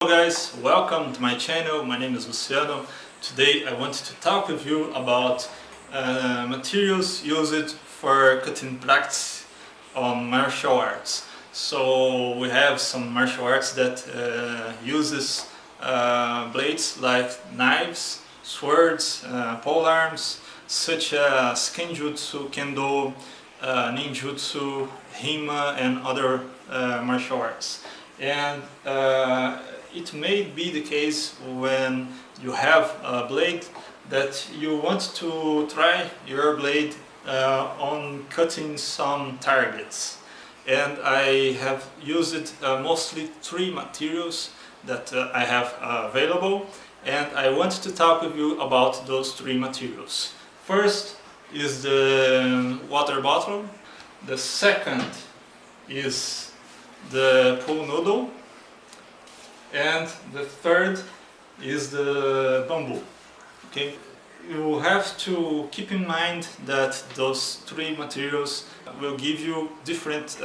Hello guys, welcome to my channel. My name is Luciano. Today I wanted to talk with you about materials used for cutting practice on martial arts. So we have some martial arts that uses blades like knives, swords, polearms, such as kenjutsu, kendo, ninjutsu, rima, and other martial arts. And it may be the case when you have a blade that you want to try your blade on cutting some targets. And I have used mostly three materials that I have available, and I want to talk with you about those three materials. First is the water bottle. The second is the pool noodle, and the third is the bamboo. Okay, you have to keep in mind that those three materials will give you different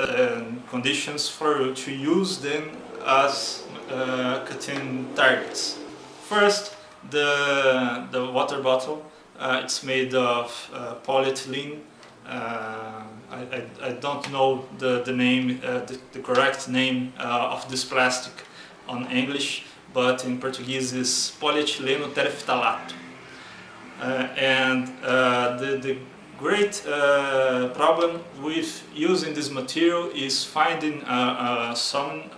conditions for you to use them as cutting targets. First, the water bottle. It's made of polyethylene. I don't know the name, the correct name of this plastic on English, but in Portuguese is polietileno tereftalato. The great problem with using this material is finding some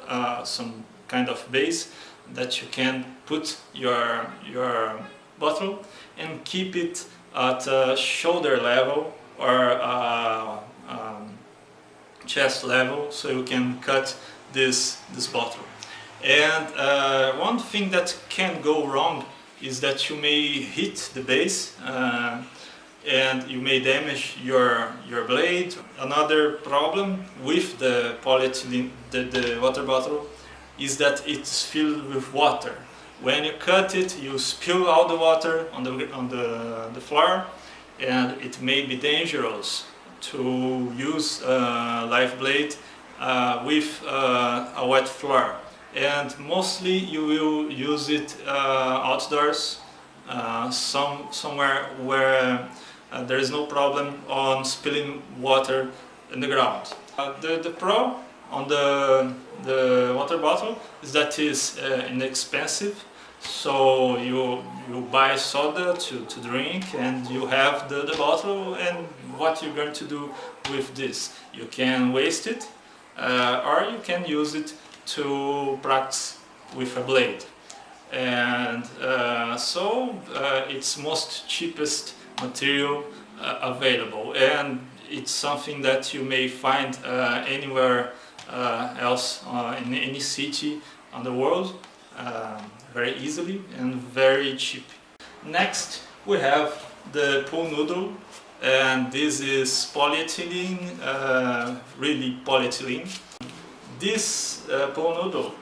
kind of base that you can put your bottle and keep it at shoulder level or chest level, so you can cut this bottle. And one thing that can go wrong is that you may hit the base and you may damage your blade. Another problem with the polyethylene, the water bottle, is that it's filled with water. When you cut it, you spill all the water on the floor, and it may be dangerous to use a live blade with a wet floor. And mostly you will use it outdoors, somewhere where there is no problem on spilling water in the ground. The pro on the water bottle is that it's inexpensive, so you buy soda to drink and you have the bottle, and what you're going to do with this? You can waste it or you can use it to practice with a blade. And it's most cheapest material available, and it's something that you may find anywhere else in any city on the world very easily and very cheap. Next we have the pool noodle, and this is polyethylene, really polyethylene. This pool noodle,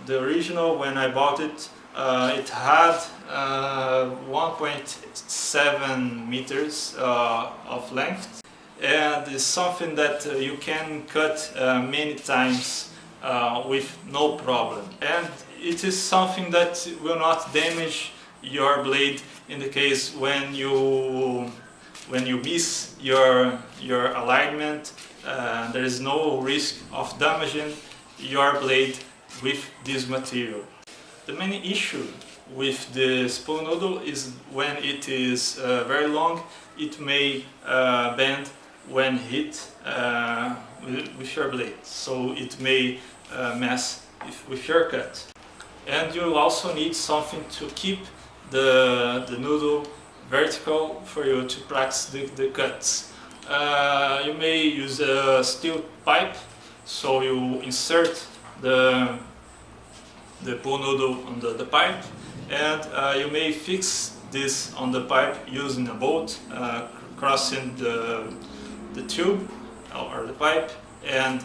the original, when I bought it, it had 1.7 meters of length, and it's something that you can cut many times with no problem. And it is something that will not damage your blade in the case when you miss your alignment. There is no risk of damaging your blade with this material. The main issue with the spoon noodle is when it is very long, it may bend when hit with your blade, so it may mess with your cut. And you also need something to keep the noodle vertical for you to practice the cuts. You may use a steel pipe, so you insert the pool noodle on the pipe, and you may fix this on the pipe using a bolt, crossing the tube or the pipe and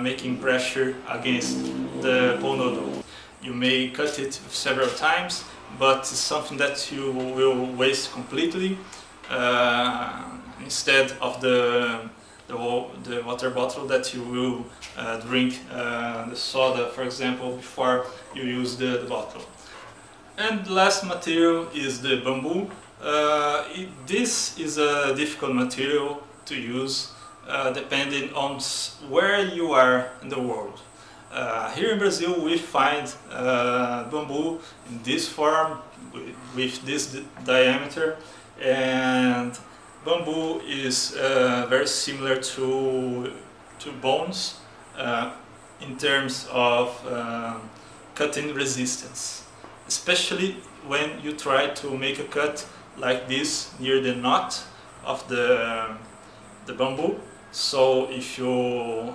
making pressure against the pool noodle. You may cut it several times, but it's something that you will waste completely. Instead of the the water bottle that you will drink the soda, for example, before you use the bottle. And the last material is the bamboo. This is a difficult material to use depending on where you are in the world. Here in Brazil we find bamboo in this form with this diameter, and bamboo is very similar to bones in terms of cutting resistance, especially when you try to make a cut like this near the knot of the bamboo. So if you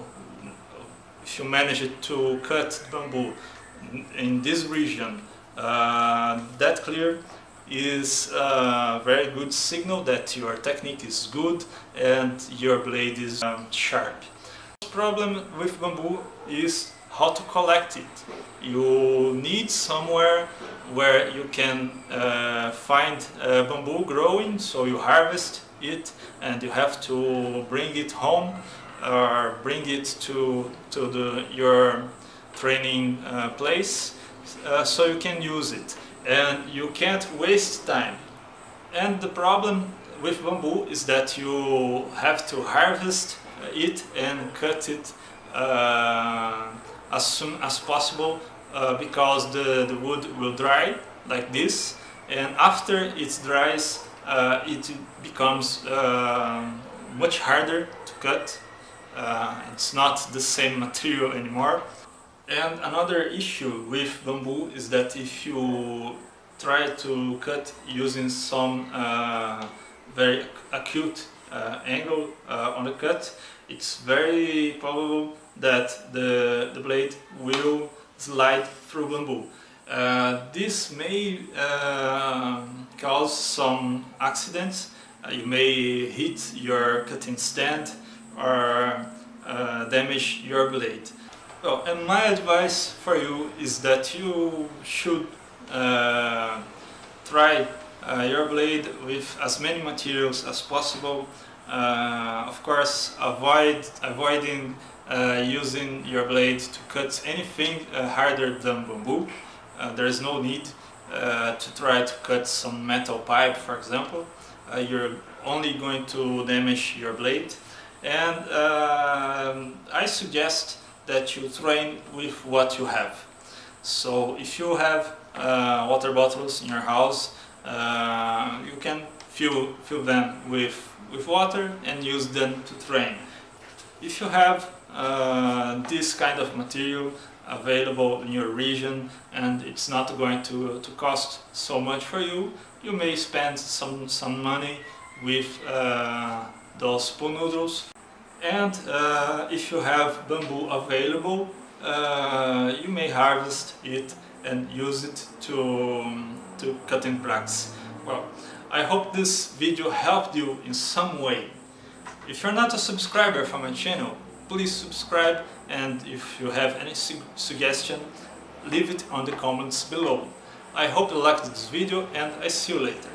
manage to cut bamboo in this region, that clear is a very good signal that your technique is good and your blade is sharp. The problem with bamboo is how to collect it. You need somewhere where you can find bamboo growing, so you harvest it and you have to bring it home or bring it to your training place so you can use it, and you can't waste time. And the problem with bamboo is that you have to harvest it and cut it as soon as possible because the wood will dry like this, and after it dries it becomes much harder to cut. It's not the same material anymore. And another issue with bamboo is that if you try to cut using some very acute angle on the cut, it's very probable that the blade will slide through bamboo. This may cause some accidents. You may hit your cutting stand or damage your blade. Well, and my advice for you is that you should try your blade with as many materials as possible. Of course, avoiding using your blade to cut anything harder than bamboo. There is no need to try to cut some metal pipe, for example. You're only going to damage your blade. And I suggest that you train with what you have. So if you have water bottles in your house, you can fill them with water and use them to train. If you have this kind of material available in your region and it's not going to cost so much for you, you may spend some money with those spoon noodles. And if you have bamboo available, you may harvest it and use it to cutting blacks. Well, I hope this video helped you in some way. If you're not a subscriber for my channel, please subscribe, and if you have any suggestion, leave it on the comments below. I hope you liked this video and I see you later.